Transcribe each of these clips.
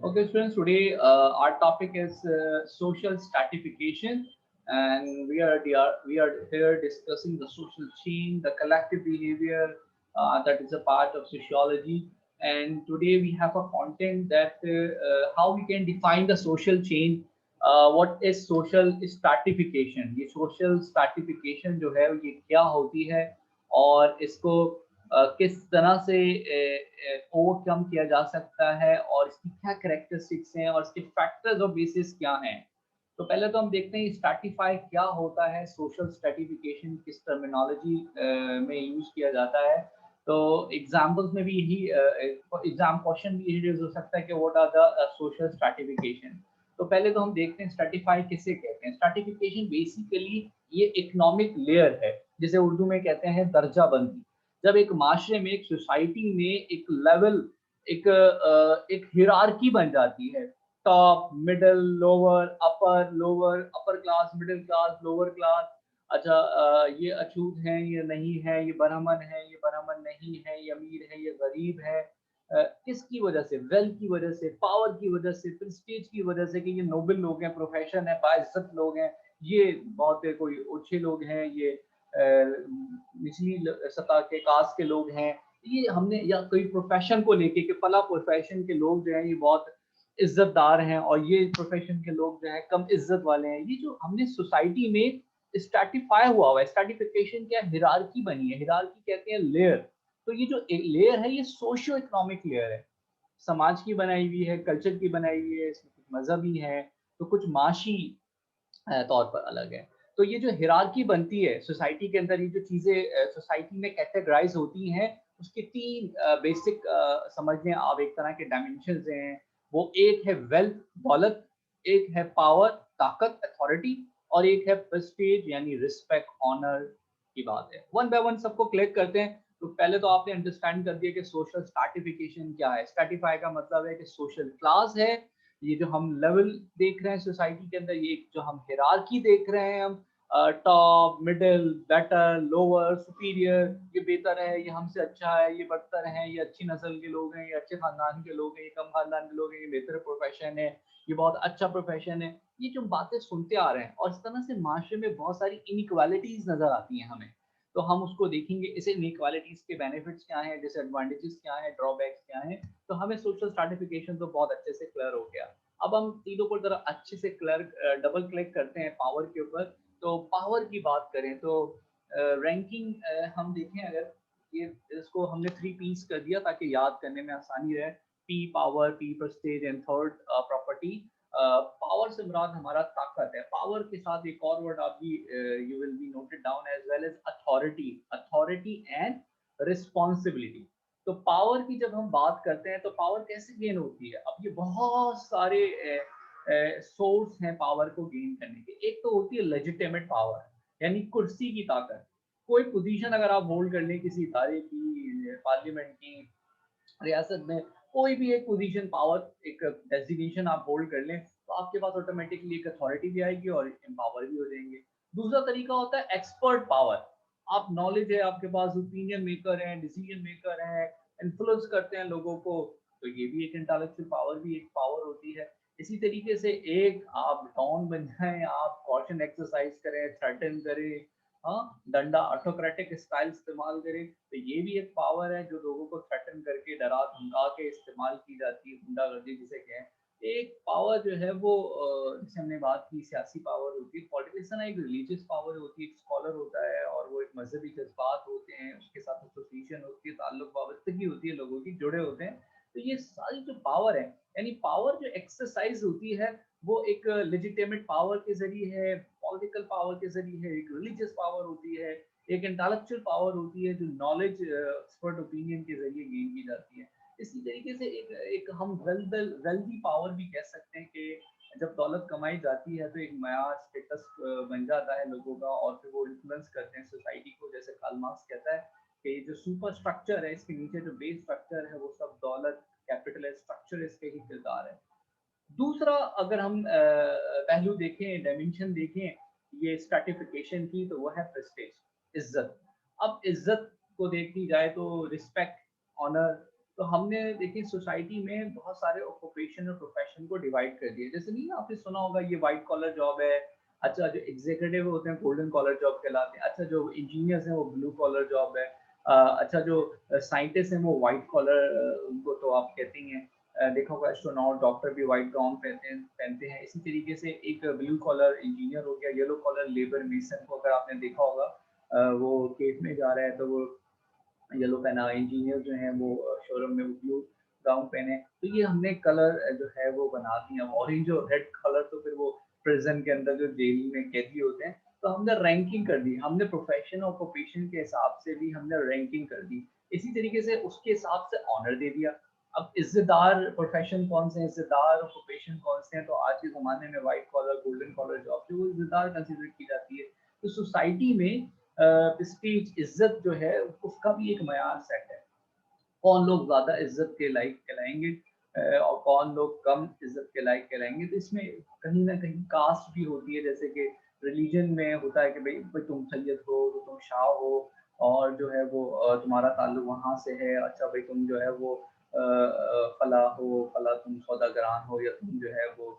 Okay, students, today our topic is social stratification, and we are here discussing the social chain, the collective behavior that is a part of sociology. And today we have a content that how we can define the social chain. What is social stratification? ये social stratification जो है ये क्या होती है और इसको किस तरह से ओवरकम किया जा सकता है और इसकी क्या कैरेक्टरिस्टिक्स हैं और इसके फैक्टर्स और बेसिस क्या हैं। तो पहले तो हम देखते हैं स्ट्रैटिफाई क्या होता है, सोशल स्ट्रैटिफिकेशन किस टर्मिनोलॉजी में यूज किया जाता है। तो एग्जांपल्स में भी यही एग्जाम क्वेश्चन भी यही हो सकता है कि what are the social stratification. तो पहले तो हम देखते हैं स्ट्रैटिफाई किसे कहते हैं। स्ट्रैटिफिकेशन बेसिकली ये इकोनॉमिक लेयर है, जिसे उर्दू में कहते हैं दर्जा बंदी। जब एक माशरे में, एक सोसाइटी में एक लेवल, एक हिरार्की बन जाती है, top, middle, lower, upper class, middle class, lower class. अच्छा, ये अछूत हैं, ये नहीं है, ये ब्राह्मण है, ये ब्राह्मण नहीं है, ये अमीर है, ये गरीब है। किसकी वजह से? वेल्थ की वजह से, पावर की वजह से, प्रेस्टीज की वजह से कि ये नोबल लोग हैं, प्रोफेशन है, बाइज्जत लोग हैं, ये बहुत कोई अच्छे लोग हैं, ये निचली सतह के कास्ट के लोग हैं। ये हमने, या कोई प्रोफेशन को लेके कि फला प्रोफेशन के लोग जो हैं ये बहुत इज्जतदार हैं और ये प्रोफेशन के लोग जो हैं कम इज्जत वाले हैं। ये जो हमने सोसाइटी में स्ट्रैटिफाई हुआ है, स्ट्रैटिफिकेशन क्या, हिरार्की बनी है। हिरार्की कहते हैं लेयर। तो ये जो लेयर है ये सोशियो इकोनॉमिक लेयर है, समाज की बनाई हुई है, कल्चर की बनाई हुई है, इसमें कुछ मजहबी है, तो कुछ माशी तौर पर अलग है। तो ये जो हिरार्की बनती है सोसाइटी के अंदर, ये जो चीज़ें सोसाइटी में कैटेगराइज होती हैं, उसके तीन बेसिक समझ लें आप, एक तरह के डायमेंशंस हैं। वो एक है वेल्थ, दौलत, एक है पावर, ताकत, अथॉरिटी, और एक है प्रेस्टीज यानी रिस्पेक्ट, ऑनर की बात है। वन बाय वन सबको क्लिक करते हैं। तो पहले तो आपने अंडरस्टैंड कर दिया कि सोशल स्ट्रैटिफिकेशन क्या है। स्ट्रैटिफाई का मतलब है कि सोशल क्लास है, ये जो हम लेवल देख रहे हैं सोसाइटी के अंदर, ये जो हम हिरार्की देख रहे हैं, हम top, middle, better, lower, superior, ये बेहतर है, ये हमसे अच्छा है, ये बदतर है, ये अच्छी नस्ल के लोग हैं, ये अच्छे खानदान के लोग हैं, ये कम खानदान के लोग हैं, ये बेहतर प्रोफेशन है, ये बहुत अच्छा प्रोफेशन है। ये जो बातें सुनते आ रहे हैं और इस तरह से माशरे में बहुत सारी इनइक्वालिटीज नजर आती हैं हमें। तो हम उसको देखेंगे, इस इनइक्वालिटीज के बेनिफिट्स क्या हैं, डिसएडवांटेजेस क्या हैं, ड्रॉबैक्स क्या हैं। तो हमें सोशल स्ट्रैटिफिकेशन तो बहुत अच्छे से क्लियर हो गया। अब हम तीनों को जरा अच्छे से क्लियर डबल क्लिक करते हैं पावर के ऊपर। तो पावर की बात करें तो रैंकिंग हम देखें अगर, ये इसको हमने 3 पीस कर दिया ताकि याद करने में आसानी रहे। P power, P Prestige and third property. Power से मुराद हमारा ताकत है। पावर के साथ एक और वर्ड आप भी you will be noted down as well as authority. Authority and responsibility. तो पावर की जब हम बात करते हैं तो पावर कैसे गेन होती है? अब ये बहुत सारे सोर्स हैं पावर को गेन करने के। एक तो होती है लेजिटिमेट पावर, यानी कुर्सी की ताकत। कोई पोजीशन अगर आप होल्ड कर लें किसी इदारे की, पार्लियामेंट की, रियासत में, कोई भी एक पोजीशन, पावर, एक डेजिग्नेशन आप होल्ड कर लें, तो आपके पास ऑटोमेटिकली एक अथॉरिटी भी आएगी और एम्पावर भी हो जाएंगे। दूसरा तरीका होता है एक्सपर्ट पावर। आप, नॉलेज है आपके पास, ओपिनियन मेकर हैं, डिसीजन मेकर हैं, इन्फ्लुएंस करते हैं लोगों को, तो ये भी एक इंटेलेक्चुअल पावर भी एक पावर होती है। इसी तरीके से एक आप डॉन बन जाएं, आप कॉशन एक्सरसाइज करें, थ्रेटन करें, हाँ, डंडा, ऑटोक्रेटिक स्टाइल इस्तेमाल करें, तो ये भी एक पावर है जो लोगों को थ्रेटन करके, डरा धमका के इस्तेमाल की जाती है, गुंडागर्दी जिसे कहें। एक पावर जो है वो जैसे हमने बात की, सियासी पावर होती है। पॉलिटिशियन एक रिलीजियस पावर होती है, एक स्कॉलर होता है और वो एक मजहबी जज्बात होते हैं, उसके साथ एसोसिएशन होती है, ताल्लुक वाबस्तगी होती है, लोगों की जुड़े होते हैं। तो ये सारी जो पावर है, यानी पावर जो एक्सरसाइज होती है, वो एक लेजिटिमेट पावर के जरिए है, पॉलिटिकल पावर के जरिए है, एक रिलीजियस पावर होती है, एक इंटेलेक्चुअल पावर होती है जो नॉलेज, एक्सपर्ट ओपिनियन के जरिए गेन की जाती है। इसी तरीके से एक एक हम वेल्दी पावर भी कह सकते हैं कि जब दौलत कमाई जाती है तो एक मयार, स्टेटस बन जाता है लोगों का, और फिर वो इन्फ्लुएंस करते हैं सोसाइटी को। जैसे कार्ल मार्क्स कहता है कि ये जो सुपर स्ट्रक्चर है, इसके नीचे जो बेस स्ट्रक्चर है, वो सब दौलत, कैपिटल, स्ट्रक्चर इसके ही किरदार है। दूसरा अगर हम पहलू देखें, डायमेंशन देखें ये स्ट्रैटिफिकेशन की, तो वो है प्रेस्टीज, इज्जत। अब इज्जत को देखी जाए तो रिस्पेक्ट, ऑनर, तो हमने देखिए सोसाइटी में बहुत सारे ऑक्यूपेशन और प्रोफेशन को डिवाइड कर दिया। जैसे नहीं आपने सुना होगा ये व्हाइट कॉलर जॉब है, अच्छा जो एग्जीक्यूटिव होते हैं गोल्डन कॉलर जॉब कहलाते हैं, अच्छा जो इंजीनियर्स हैं वो ब्लू कॉलर जॉब है, अच्छा जो साइंटिस्ट हैं वो व्हाइट कॉलर उनको तो आप कहते ही हैं। देखा होगा एस्ट्रोनॉट, डॉक्टर भी व्हाइट गाउन पहनते हैं। इसी तरीके से एक ब्लू कॉलर इंजीनियर हो गया, येलो कॉलर लेबर मेसन को अगर आपने देखा होगा वो केव में जा रहा है तो वो येलो पहना, इंजीनियर जो हैं वो शोरूम में वो ब्लू गाउन पहने। तो ये हमने कलर जो है वो बना दिया। ऑरेंज और रेड कलर तो फिर वो प्रिजन के अंदर जो जेल में कैदी होते हैं। तो हमने रैंकिंग कर दी, हमने प्रोफेशन और ऑक्यूपेशन के हिसाब से भी हमने रैंकिंग कर दी। इसी तरीके से उसके हिसाब से ऑनर दे दिया। अब इज्जतदार प्रोफेशन कौन से हैं, इज्जतदार ऑक्यूपेशन कौन से हैं, तो आज के ज़माने में white collar, golden collar job जो वो इज्जतदार कंसिडर की जाती है। तो सोसाइटी में प्रेस्टीज, इज्जत जो है उसका भी एक मयार सेट है। कौन लोग ज़्यादा इज्जत के लायक कहलाएँगे और कौन लोग कम इज्जत के लायक कहलाएँगे। तो इसमें कहीं न कहीं कास्ट भी होती है, जैसे कि रिलीजन में होता है कि भई भई तुम सैयद हो, तो तुम शाह हो और जो है वो तुम्हारा ताल्लुक वहाँ से है। अच्छा भई तुम जो है वो फलाँ हो, फलाँ तुम सौदागरान हो या तुम जो है वो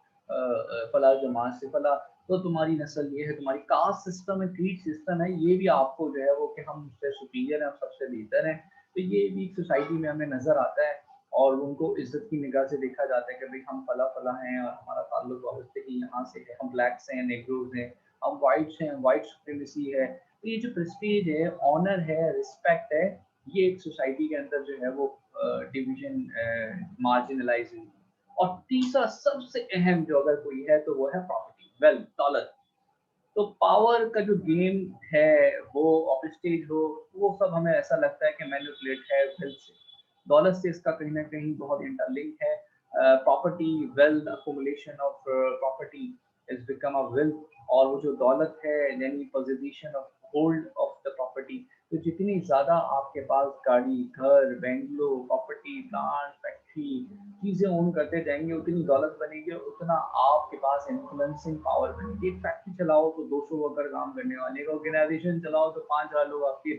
फलाँ जमात से फलाँ तो तुम्हारी नस्ल ये है, तुम्हारी कास्ट सिस्टम है, क्रीड सिस्टम है, ये भी आपको जो है वो कि हम उससे सुपीरियर हैं, हम सबसे बेहतर हैं। तो ये भी सोसाइटी में हमें नज़र आता है और उनको इज़्ज़त की निगाह से देखा जाता है कि भई हम फला-फला हैं और हमारा ताल्लुक ऑब्वियसली यहाँ से है, हम ब्लैक्स हैं, नेग्रोज़ हैं, हम व्हाइट्स हैं, व्हाइट सुप्रीमेसी है। तो ये जो प्रेस्टीज है, ऑनर है, रिस्पेक्ट है, ये एक सोसाइटी के अंदर जो है वो डिवीज़न मार्जिनलाइज़। और तीसरा सबसे अहम जो अगर कोई है तो वो है प्रॉपर्टी, वेल्थ, दौलत। तो पावर का जो गेम है वो ऑफ स्टेज हो, वो सब हमें ऐसा लगता है कि मैनिपुलेट है वेल्थ से। दौलत से इसका कहीं न कहीं बहुत इंटरलिंक है। Property, wealth, accumulation of property is become a wealth और वो जो दौलत है यानी possession of hold of the property. तो जितनी ज़्यादा आपके पास गाड़ी, घर, बंगलो, प्रॉपर्टी, प्लांट, फैक्ट्री चीज़ें ओन करते जाएँगे, उतनी दौलत बनेगी और उतना आपके पास इन्फ्लुएंसिंग पावर बनेगी। एक फैक्ट्री चलाओ तो 200 वर्कर काम करने वाले, एक ऑर्गेनाइज़ेशन चलाओ तो 5000 लोग आपके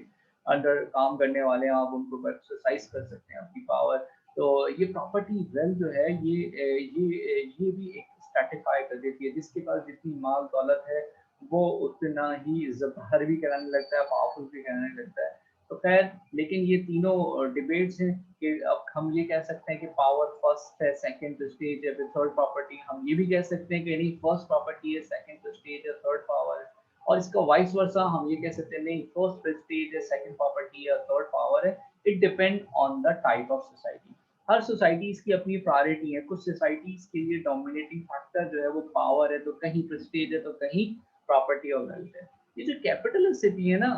अंडर काम करने वाले हैं, आप उनको एक्सरसाइज़ कर सकते हैं आपकी पावर। तो ये प्रॉपर्टी वेल्थ जो है ये भी एक स्ट्रैटिफ़ाई कर देती है। जिसके पास जितनी माल दौलत है, वो उतना ही इज़्ज़तदार भी कहलाने लगता है, पावरफुल भी कहलाने लगता है। तो ख़ैर लेकिन ये तीनों डिबेट्स हैं कि अब हम ये कह सकते हैं कि पावर फर्स्ट है, सेकंड प्रेस्टीज है, फिर थर्ड प्रॉपर्टी। हम ये भी कह सकते हैं कि नहीं फर्स्ट प्रॉपर्टी है, सेकंड प्रेस्टीज है, थर्ड पावर है। और इसका वाइस वर्सा हम ये कह सकते हैं नहीं फर्स्ट प्रेस्टीज है, सेकंड प्रॉपर्टी है, थर्ड पावर है। It depend on the type of society. Her societies की अपनी प्रायोरिटी है। कुछ सोसाइटीज़ के लिए डोमिनेटिंग फैक्टर जो है वो पावर है, तो कहीं प्रेस्टीज है, तो कहीं प्रॉपर्टी और वेल्थ है। ये जो कैपिटलिस्ट सिटी है ना,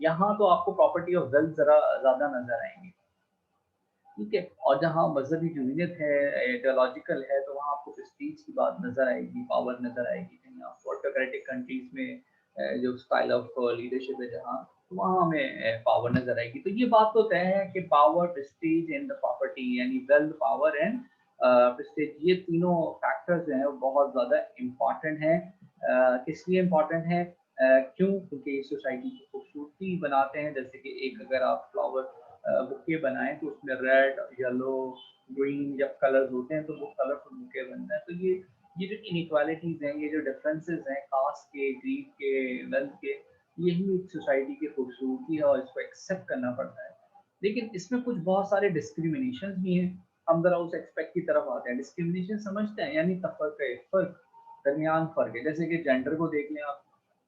यहाँ तो आपको प्रॉपर्टी और वेल्थ ज़रा ज़्यादा नज़र आएँगी। ठीक है? और जहाँ मज़हबी जमहूरियत है, आइडियोलॉजिकल है, तो वहाँ आपको प्रेस्टीज की बात नज़र आएगी, पावर नज़र आएगी। कहीं आपको ऑटोक्रेटिक कंट्रीज़ में जो स्टाइल ऑफ लीडरशिप है जहाँ, तो वहाँ हमें पावर नज़र आएगी। तो ये बात तो तय है कि power, Prestige and the property यानी वेल्थ, पावर एंड प्रेस्टीज ये तीनों फैक्टर्स जो हैं वो बहुत ज़्यादा इम्पोर्टेंट हैं। किस लिए इम्पोर्टेंट हैं? क्यों? क्योंकि ये सोसाइटी की खूबसूरती बनाते हैं। जैसे कि एक अगर आप फ्लावर बुके बनाएँ तो उसमें रेड, येलो, ग्रीन जब कलर्स होते हैं तो वो कलरफुल बुके बनता है। तो ये जो इनइक्वालिटीज़ हैं, ये जो डिफरेंसेस हैं कास्ट के, ग्रीड के, वेल्थ के, यही एक सोसाइटी की खूबसूरती है और इसको एक्सेप्ट करना पड़ता है। लेकिन इसमें कुछ बहुत सारे डिस्क्रिमिनेशंस भी हैं। हम ज़रा उस एस्पेक्ट की तरफ आते हैं। डिस्क्रिमिनेशन समझते हैं? यानी तफ़र्क़े, फ़र्क, दरमियान फ़र्क है। जैसे कि जेंडर को देख लें आप,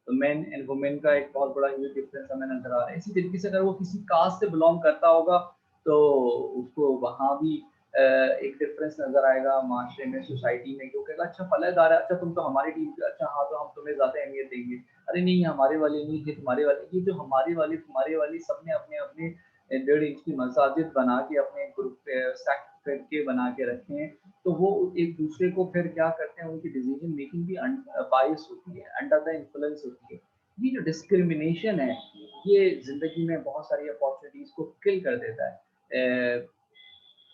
तो मेन एंड वुमेन का एक बहुत बड़ा ह्यूज डिफरेंस हमें नज़र आ रहा है। इसी तरीके से अगर वो किसी कास्ट से बिलॉन्ग करता होगा, तो उसको वहाँ भी एक डिफरेंस नज़र आएगा माशरे में, सोसाइटी में। क्यों कहेगा अच्छा फलादार है, अच्छा तुम तो हमारी टीम के, अच्छा हाँ, तो हम तुम्हें ज़्यादा अहमियत देंगे। अरे नहीं, हमारे वाले नहीं, ये तुम्हारे वाले। ये जो हमारे वाले, तुम्हारे वाले सबने अपने-अपने 1.5 इंच की मसाजिद बना के अपने ग्रुप सेक्ट करके बना के रखे हैं। तो वो एक दूसरे को फिर क्या करते हैं, उनकी डिसीजन मेकिंग भी बायस होती है, अंडर द इन्फ्लुएंस होती है। ये जो डिस्क्रिमिनेशन है, ये ज़िंदगी में बहुत सारी अपॉर्चुनिटीज़ को किल कर देता है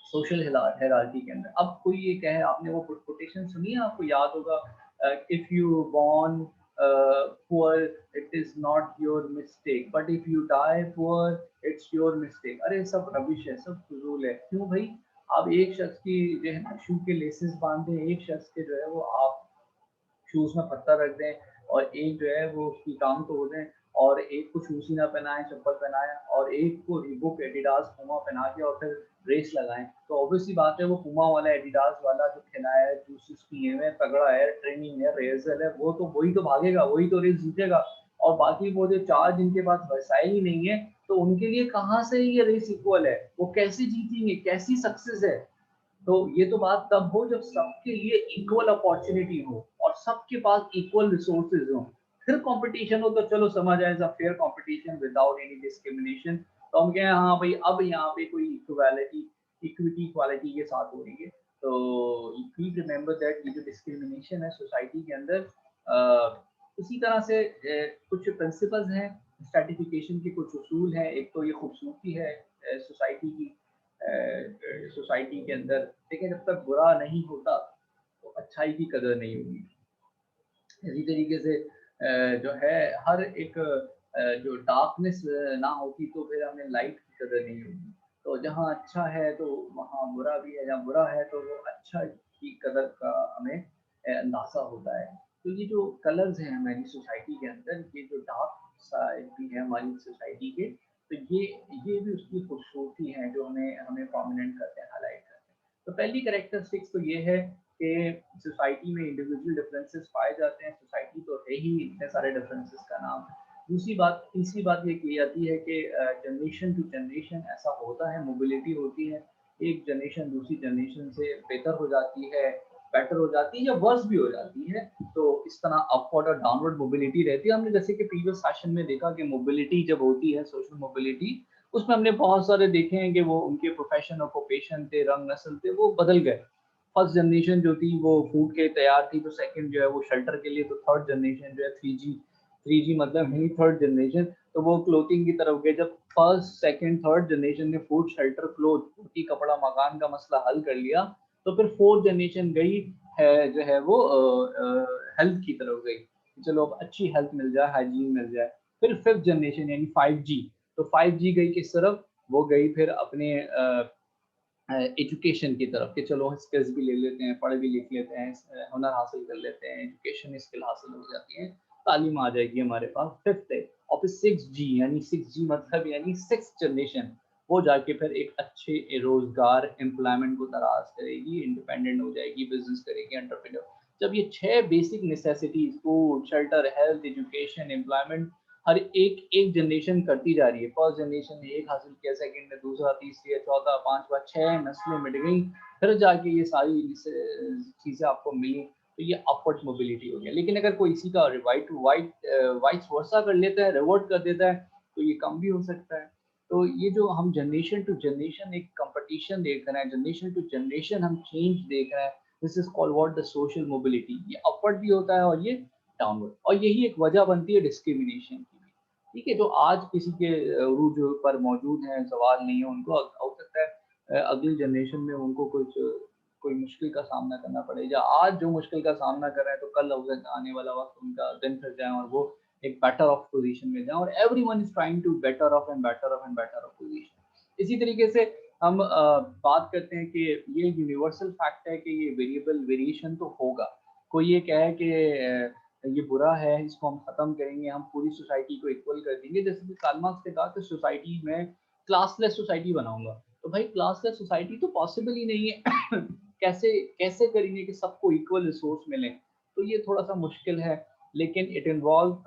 सोशल हायरार्की के अंदर। अब कोई ये कहे, आपने वो कोटेशन सुनी है, आपको याद होगा if you born poor it is not your mistake, but if you die poor it's your mistake. अरे सब रबिश है, सब फजूल है। क्यों भाई? आप एक शख्स की जो है ना शू के लेसेस बांध दें, एक शख्स के जो है वो आप शूज में पत्थर रख दें, और एक जो है वो उसकी टांग तोड़ दें, और एक को शूज ही ना पहनाएं, चप्पल पहनाएं, और एक को रीबॉक एडिडास पूमा पहना के और फिर रेस लगाएं, तो ऑब्वियसली बात है वो पूमा वाला एडिडास वाला जो खिलाया है, जूसेस पिए हुए हैं, तगड़ा है, ट्रेनिंग है, रेजर है, वो तो वही तो भागेगा, वही तो रेस जीतेगा। और बाकी वो जो चार जिनके पास वसाइल ही नहीं है, तो उनके लिए कहाँ से ये रेस इक्वल है? वो कैसे जीतेंगे? कैसी सक्सेस है? तो ये तो बात तब हो जब सबके लिए इक्वल अपॉर्चुनिटी हो और सबके पास इक्वल रिसोर्सेज हो, फिर कंपटीशन हो, तो चलो समझ आए fair competition without any discrimination. तो हम कहें हाँ भाई अब यहाँ पे कोई इक्वालिटी, इक्विटी इक्वालिटी के साथ हो रही है। तो प्लीज रिमेंबर दैट ये जो डिस्क्रिमिनेशन है सोसाइटी के अंदर, इसी तरह से कुछ प्रिंसिपल्स हैं स्ट्रेटिफिकेशन के, कुछ उसूल हैं। एक तो ये खूबसूरती है सोसाइटी की, सोसाइटी के अंदर, लेकिन जब तक बुरा नहीं होता तो अच्छाई की कदर नहीं होगी। इसी तरीके से जो है हर एक जो डार्कनेस ना होती तो फिर हमें लाइट की कदर नहीं होगी। तो जहाँ अच्छा है तो वहाँ बुरा भी है, जहाँ बुरा है तो वो अच्छा की कदर का हमें अंदाजा होता है। तो ये जो कलर्स हैं हमारी सोसाइटी के अंदर, ये जो डार्क साइड भी है हमारी सोसाइटी के, तो ये भी उसकी खूबसूरती है जो हमें हमें प्रोमिनेंट करते हैं, हाईलाइट करते हैं। तो पहली कैरेक्टरिस्टिक्स तो ये है कि सोसाइटी में इंडिविजुअल डिफरेंसेस पाए जाते हैं। सोसाइटी तो है ही इतने सारे डिफरेंसेस का नाम। दूसरी बात, तीसरी बात ये की जाती है कि जनरेशन टू जनरेशन ऐसा होता है, मोबिलिटी होती है, एक जनरेशन दूसरी जनरेशन से बेहतर हो जाती है, बेटर हो जाती है, या वर्स भी हो जाती है। तो इस तरह अपवर्ड और डाउनवर्ड मोबिलिटी रहती है। हमने जैसे कि प्रीवियस सेशन में देखा कि मोबिलिटी जब होती है, सोशल मोबिलिटी, उसमें हमने बहुत सारे देखे हैं कि वो उनके प्रोफेशन, ऑक्यूपेशन थे, रंग नस्ल थे, वो बदल गए। फर्स्ट जनरेशन जो थी वो फूड के तैयार थी, तो सेकंड जो है वो शेल्टर के लिए, तो थर्ड जनरेशन जो है 3G मतलब है थर्ड जनरेशन, तो वो क्लोथिंग की तरफ गए। जब फर्स्ट सेकंड थर्ड जनरेशन ने फूड शेल्टर क्लोथ, रोटी कपड़ा मकान का मसला हल कर लिया, तो फिर फोर्थ जनरेशन गई है जो है वो हेल्थ की तरफ गई, चलो अब अच्छी हेल्थ मिल जाए, हाइजीन मिल जाए। फिर फिफ्थ जनरेशन यानी 5G, तो 5G गई किस तरफ? वो गई फिर अपने एजुकेशन की तरफ, कि चलो स्किल्स भी ले लेते हैं, पढ़ भी लिख लेते हैं, हुनर हासिल कर लेते हैं, एजुकेशन स्किल हासिल हो जाती है, तालीम आ जाएगी हमारे पास। फिफ्थ है, और फिर 6G, यानी 6G मतलब यानी सिक्स जनरेशन, वो जाके फिर एक अच्छे रोजगार एम्प्लॉयमेंट को तलाश करेगी, इंडिपेंडेंट हो जाएगी, बिजनेस करेगी, एंटरप्रेन्योर। जब ये 6 basic necessities, food, shelter, health, education, employment, हर एक एक जनरेशन करती जा रही है, फर्स्ट जनरेशन ने एक हासिल किया, सेकंड ने दूसरा, तीसरी, चौथा, पांचवा, 6 नस्लें मिट गई, फिर जाके ये सारी चीजें आपको मिली, तो ये अपवर्ड मोबिलिटी हो गया। लेकिन अगर कोई इसी का वाइस वर्सा कर लेता है, रिवर्ट कर देता है, तो ये कम भी हो सकता है। तो ये जो हम जनरेशन टू जनरेशन एक कंपटीशन देख रहे हैं, जनरेशन टू जनरेशन हम चेंज देख रहे हैं, this is called what the social mobility. ये अपवर्ड भी होता है और ये डाउनवर्ड, और यही एक वजह बनती है डिस्क्रिमिनेशन की। ठीक है, जो आज किसी के अरूज पर मौजूद हैं, सवाल नहीं है, उनको हो सकता है अगली जनरेशन में उनको कुछ कोई मुश्किल का सामना करना पड़े, या आज जो मुश्किल का सामना कर रहे हैं तो कल आने वाला वक्त उनका दिन फिर जाए और वो एक बेटर ऑफ पोजीशन में जाए, और everyone is trying to better off and better off and better off position. इसी तरीके से हम बात करते हैं कि ये यूनिवर्सल फैक्ट है कि ये वेरिएबल वेरिएशन तो होगा। कोई ये कहे कि ये बुरा है, इसको हम खत्म करेंगे, हम पूरी सोसाइटी को इक्वल कर देंगे, जैसे कि कार्ल मार्क्स ने कहा कि सोसाइटी में क्लासलेस सोसाइटी बनाऊंगा, तो भाई क्लासलेस सोसाइटी तो पॉसिबल ही नहीं है कैसे कैसे करेंगे कि सबको इक्वल रिसोर्स मिले? तो ये थोड़ा सा मुश्किल है, लेकिन it involve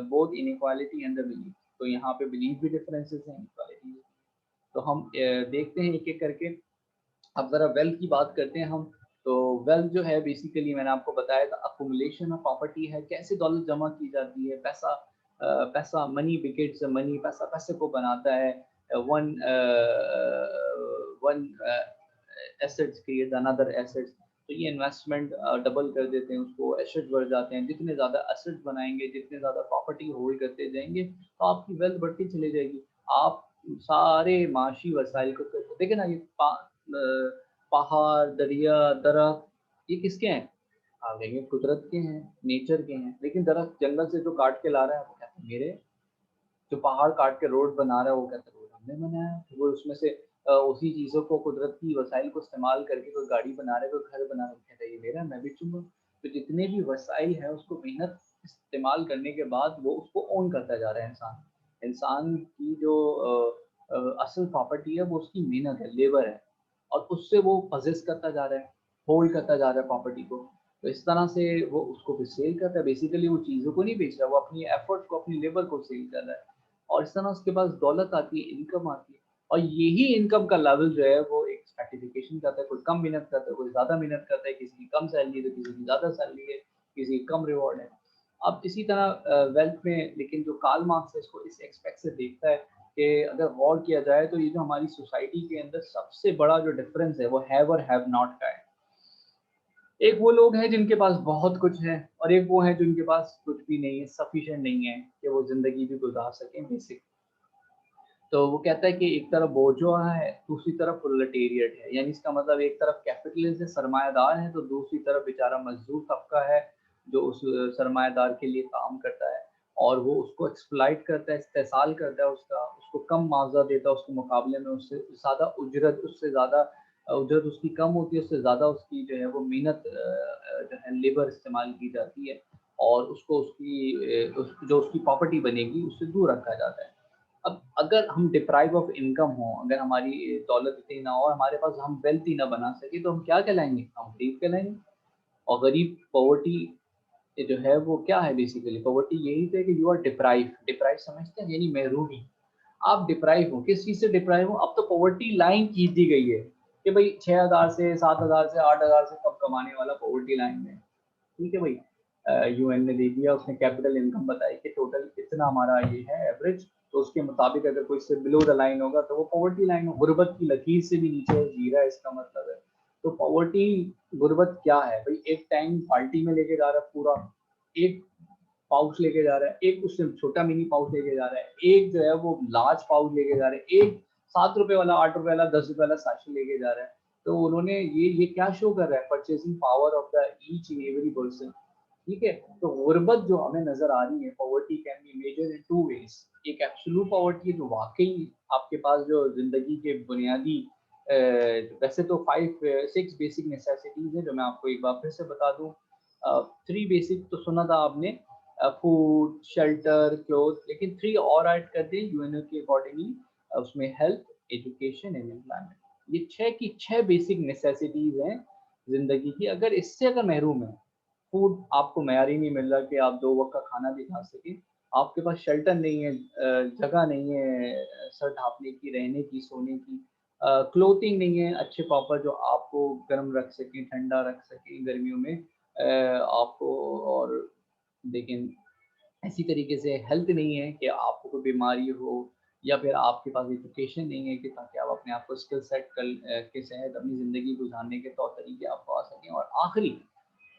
both inequality and the belief. तो यहाँ पे बिलीफ भी डिफरेंसेस हैं, इनइक्वालिटी। तो हम देखते हैं एक एक करके। अब जरा वेल्थ की बात करते हैं हम। तो वेल्थ जो है बेसिकली मैंने आपको बताया था, अकुमुलेशन ऑफ प्रॉपर्टी है, कैसे दौलत जमा की जाती है, पैसा पैसा मनी बिकेट्स मनी, पैसा पैसे को बनाता है, one one assets create another assets. तो ये इन्वेस्टमेंट डबल कर देते हैं उसको, एसेट बढ़ जाते हैं, जितने ज़्यादा एसेट्स बनाएंगे, जितने ज़्यादा प्रॉपर्टी होल्ड करते जाएंगे, तो आपकी वेल्थ बढ़ती चली जाएगी। आप सारे माशी वसाइल को देखें ना, ये पहाड़, दरिया, दरख्त, ये किसके हैं? आप देखेंगे कुदरत के हैं, नेचर के हैं, लेकिन दरख्त जंगल से जो काट के ला रहा है वो कहते हैं मेरे, जो पहाड़ काट के रोड बना रहा है वो कहता है रोड हमने बनाया है। वो उसमें से उसी चीज़ों को, कुदरत की वसाइल को इस्तेमाल करके कोई गाड़ी बना रहा है, कोई घर बना रहा है, वो कहता है ये मेरा है, मैं बेचूँगा। तो जितने भी वसाइल हैं उसको मेहनत इस्तेमाल करने के बाद वो उसको ओन करता जा रहा है इंसान। इंसान की जो असल प्रॉपर्टी है वो उसकी मेहनत है, लेबर है, और उससे वो पजेस करता जा रहा है, होल्ड करता जा रहा है प्रॉपर्टी को। तो इस तरह से वो उसको फिर सेल करता है, बेसिकली वो चीज़ों को नहीं बेच रहा, वो अपनी एफर्ट को, अपनी लेबर को सेल कर रहा है। और इस तरह उसके पास दौलत आती है, इनकम आती है, और यही इनकम का लेवल जो है वो एक स्ट्रैटिफिकेशन करता है, कोई कम मेहनत करता है, कोई ज़्यादा मेहनत करता है, किसी की कम सैलरी है तो किसी की ज़्यादा सैलरी है, किसी की कम रिवॉर्ड है। अब इसी तरह वेल्थ में, लेकिन जो कार्ल मार्क्स है इसको इस एस्पेक्ट से देखता है कि अगर गौर किया जाए तो ये जो हमारी सोसाइटी के अंदर सबसे बड़ा जो डिफरेंस है वो हैव और हैव नॉट का है। एक वो लोग हैं जिनके पास बहुत कुछ है, और एक वो हैं जिनके पास कुछ भी नहीं है, सफिशिएंट नहीं है कि वो ज़िंदगी भी गुज़ार सकें बेसिक। तो वो कहता है कि एक तरफ बोurgeois है, दूसरी तरफ प्रोलेटेरिएट है। यानी इसका मतलब एक तरफ कैपिटलिस्ट है, सरमायादार है, तो दूसरी तरफ बेचारा मज़दूर तबका है, जो उस सरमायादार के लिए काम करता है और वो उसको एक्सप्लॉइट करता है, इस्तेहसाल करता है उसका, उसको कम मुआवज़ा देता है, उसके मुकाबले में उससे ज़्यादा उजरत, उससे ज़्यादा उजरत उसकी कम होती है, उससे ज़्यादा उसकी जो है वो मेहनत जो है लेबर इस्तेमाल की जाती है, और उसको उसकी जो उसकी प्रॉपर्टी बनेगी उससे दूर रखा जाता है। अब अगर हम डिप्राइव ऑफ इनकम हो, अगर हमारी दौलत इतनी ना हो, हमारे पास हम वेल्थ ही ना बना सके, तो हम क्या कहलाएँगे? हम गरीब कहलाएँगे। और गरीब पॉवर्टी जो है वो क्या है बेसिकली? पॉवर्टी यही है कि यू आर डिप्राइव, डिप्राइव समझते हैं? यानी महरूमी। आप डिप्राइव हो, किस चीज़ से डिप्राइव हो? अब तो पॉवर्टी लाइन खींच दी गई है कि भई 6000 से 7000 से 8000 से कम कमाने वाला पॉवर्टी लाइन में है। ठीक है भाई, यूएन ने दे दिया, उसने कैपिटल इनकम बताई कि टोटल इतना हमारा ये है एवरेज, तो उसके मुताबिक अगर कोई इससे बिलो द लाइन होगा तो वो पॉवर्टी लाइन हो, गुर्बत की लकीर से भी नीचे जी रहा है, इसका मतलब है। तो पॉवर्टी, गुर्बत क्या है भाई? एक टैंक बाल्टी में लेके जा रहा है पूरा, एक पाउच लेके जा रहा है, एक उससे छोटा मिनी पाउच लेके जा रहा है, एक जो है वो लार्ज पाउच लेके जा रहा है, एक ₹7 वाला, ₹8 वाला, ₹10 वाला साशे लेके जा रहा है। तो उन्होंने ये क्या शो कर रहा है? Purchasing power of the each and every person. ठीक है? तो गुर्बत जो हमें नज़र आ रही है, poverty can be measured in 2 ways. एक एब्सोल्यूट पॉवर्टी है जो वाक़ई आपके पास जो ज़िंदगी के बुनियादी वैसे तो 5 6 बेसिक नेसेसिटीज़ हैं जो मैं आपको एक बार फिर से बता दूँ। 3 बेसिक तो सुना था आपने, फूड, शेल्टर, क्लॉथ, लेकिन 3 और ऐड कर दें यूएनओ के अकॉर्डिंगली, उसमें हेल्थ, एजुकेशन एंड एम्प्लॉयमेंट। ये 6 की 6 बेसिक नेसेसिटीज़ हैं ज़िंदगी की। अगर इससे अगर महरूम हैं, फूड आपको मयारी नहीं मिल रहा कि आप 2 वक़्त का खाना भी खा सकें, आपके पास शेल्टर नहीं है, जगह नहीं है सर ढाँपने की, रहने की, सोने की, क्लॉथिंग नहीं है अच्छे प्रॉपर जो आपको गर्म रख सकें, ठंडा रख सकें गर्मियों में, आपको, और लेकिन इसी तरीके से हेल्थ नहीं है कि आपको कोई बीमारी हो, या फिर आपके पास एजुकेशन नहीं है कि ताकि आप अपने आप को स्किल सेट के तहत अपनी ज़िंदगी गुज़ारने के तौर तरीके आपको आ सकें, और आखिरी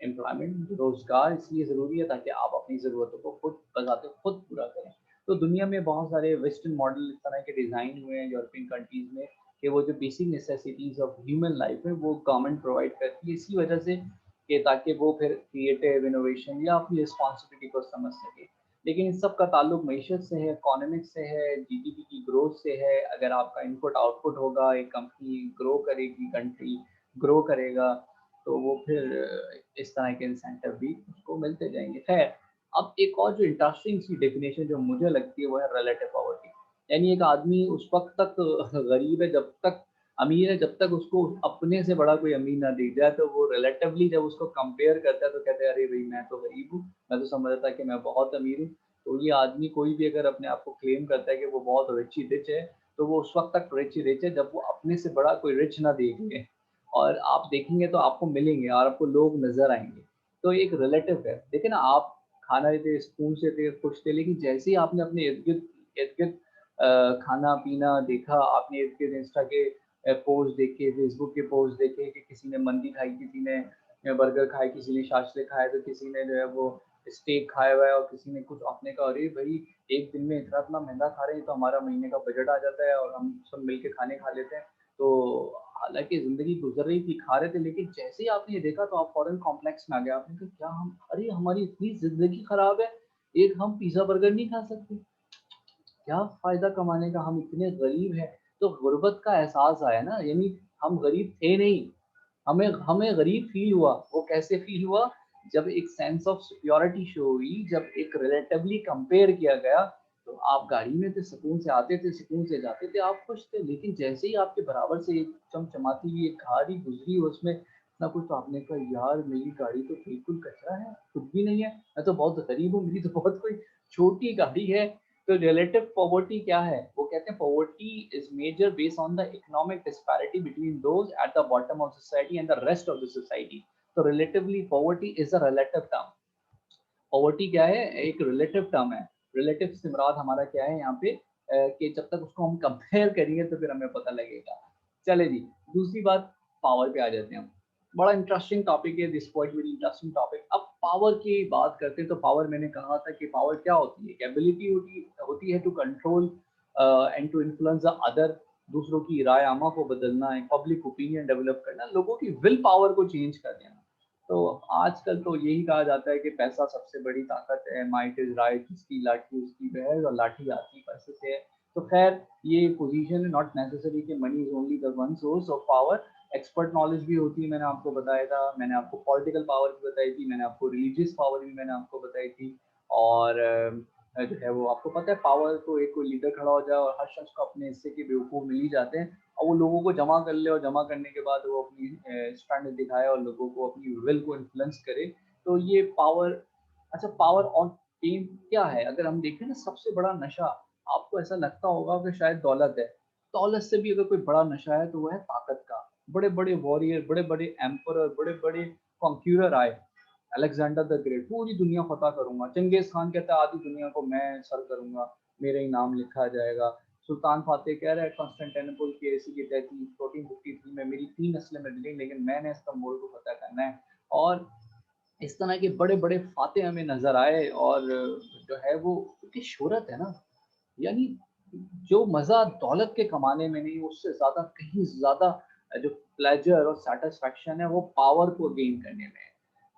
एम्प्लॉयमेंट, रोज़गार इसलिए ज़रूरी है ताकि आप अपनी ज़रूरतों को खुद बज़ाते खुद पूरा करें। तो दुनिया में बहुत सारे वेस्टर्न मॉडल इस तरह के डिज़ाइन हुए हैं यूरोपियन कंट्रीज़ में कि वो जो basic necessities of human life है वो गवर्नमेंट प्रोवाइड करती है, इसी वजह से कि ताकि वो फिर क्रिएटिव इनोवेशन या अपनी रिस्पॉन्सिबिलिटी को समझ सके। लेकिन इन सब का ताल्लुक मईशत से है, इकोनॉमिक्स से है, जीडीपी की ग्रोथ से है। अगर आपका इनपुट आउटपुट होगा, एक कंपनी ग्रो करेगी, कंट्री ग्रो करेगा, तो वो फिर इस तरह के इंसेंटिव भी उसको मिलते जाएँगे। ख़ैर, अब एक और जो इंटरेस्टिंग सी डेफिनेशन जो मुझे लगती है वो है रिलेटिव पॉवर्टी। यानी एक आदमी उस वक़्त तक गरीब है जब तक, अमीर है जब तक उसको अपने से बड़ा कोई अमीर ना दिख जाए, तो वो रिलेटिवली जब उसको कंपेयर करता है तो कहता है अरे भई मैं तो गरीब हूँ, मैं तो समझता था कि मैं बहुत अमीर हूँ। तो ये आदमी कोई भी अगर अपने आप को क्लेम करता है कि वो बहुत रिच ही रिच है, तो वो उस वक़्त तक रिच ही रिच है जब वो अपने से बड़ा कोई रिच ना देख ले। और आप देखेंगे तो आपको मिलेंगे और आपको लोग नज़र आएँगे। तो ये एक रिलेटिव है। देखिए ना, आप खाना लेते स्पून से थे, खुश थे, लेकिन जैसे ही आपने अपने इर्द-गिर्द खाना-पीना देखा, आपने इर्द-गिर्द इंस्टा के पोस्ट देखे, फेसबुक के पोस्ट देखे कि किसी ने मंदी खाई, किसी ने बर्गर खाए, किसी ने शाशलिक खाए, तो किसी ने जो है वो स्टेक खाया हुआ है, और किसी ने कुछ। आपने कहा अरे भई! एक दिन में इतना-इतना महँगा खा रहे हैं, तो हमारा महीने का बजट आ जाता है और हम सब मिल के खाने खा लेते हैं। तो हालांकि जिंदगी गुजर रही थी, खा रहे थे, लेकिन जैसे ही आपने ये देखा तो आप फॉरेन कॉम्प्लेक्स में आ गए। आपने कहा क्या हम, अरे हमारी इतनी जिंदगी खराब है, एक हम पिज्जा बर्गर नहीं खा सकते, क्या फायदा कमाने का, हम इतने गरीब हैं। तो गुर्बत का एहसास आया ना, यानी हम गरीब थे नहीं, हमें हमें गरीब फील हुआ। वो कैसे फील हुआ? जब एक सेंस ऑफ सिक्योरिटी शो हुई, जब एक रिलेटिवली कंपेयर किया गया। तो आप गाड़ी में थे, सुकून से आते थे, सुकून से जाते थे, आप खुश थे, लेकिन जैसे ही आपके बराबर से एक चमचमाती हुई एक गाड़ी गुजरी, उसमें ना कुछ, तो आपने कहा यार मेरी गाड़ी तो बिल्कुल कचरा है, कुछ भी नहीं है, मैं तो बहुत गरीब हूँ, मेरी तो बहुत कोई छोटी गाड़ी है। तो रिलेटिव पॉवर्टी क्या है? वो कहते हैं poverty is major based on the economic disparity between those at the bottom of society and the rest of the society. तो relatively poverty is a relative term. Poverty क्या है? एक रिलेटिव टर्म है। रिलेटिव से मुराद हमारा क्या है यहाँ पे, कि जब तक उसको हम कंपेयर करेंगे तो फिर हमें पता लगेगा। चले जी, दूसरी बात, पावर पे आ जाते हैं हम। बड़ा इंटरेस्टिंग टॉपिक है this, quite very interesting topic. अब पावर की बात करते हैं तो पावर, मैंने कहा था कि पावर क्या होती है? एबिलिटी होती है to control and to influence the other, दूसरों की राय आमा को बदलना है, पब्लिक ओपिनियन डेवलप करना, लोगों की विल पावर को चेंज कर देना। तो आजकल तो यही कहा जाता है कि पैसा सबसे बड़ी ताकत है, माइट इज राइट, जिसकी लाठी उसकी बहस, और लाठी आती पैसे से है। तो खैर ये पोजीशन है, नॉट नेसेसरी कि money is only the one source of power. Expert knowledge भी होती है, मैंने आपको बताया था, मैंने आपको पॉलिटिकल पावर भी बताई थी, मैंने आपको रिलीजियस पावर भी मैंने आपको बताई थी। और जो है वो आपको पता है, पावर तो एक कोई लीडर खड़ा हो जाए और हर शख्स को अपने हिस्से के बेवकूफ़ मिल ही जाते हैं, और वो लोगों को जमा कर ले, और जमा करने के बाद वो अपनी स्ट्रेंथ दिखाए और लोगों को अपनी विल को इन्फ्लुएंस करे। तो ये पावर। अच्छा, पावर और फेम क्या है? अगर हम देखें ना, सबसे बड़ा नशा, आपको ऐसा लगता होगा कि शायद दौलत है। दौलत से भी अगर कोई बड़ा नशा है तो वो है ताकत का। बड़े बड़े वॉरियर, बड़े बड़े एम्परर, बड़े बड़े कॉन्क्यूरर आए। अलेक्जेंडर द ग्रेट, पूरी दुनिया फतह करूंगा। चंगेज खान कहता है आधी दुनिया को मैं सर करूंगा, मेरा ही नाम लिखा जाएगा। सुल्तान फातेह कह रहा है कॉन्स्टेंटिनोपल की ऐसी की तहती 1453 में मेरी 3 नस्लें मिली, लेकिन मैंने इस्तांबुल को फतह करना है। और इस तरह के बड़े बड़े फातेह हमें नजर आए। और जो है वो क्योंकि शोहरत है ना, यानी जो मजा दौलत के कमाने में नहीं, उससे ज्यादा कहीं ज्यादा जो प्लेजर और सेटिस्फेक्शन है वो पावर को गेन करने में है।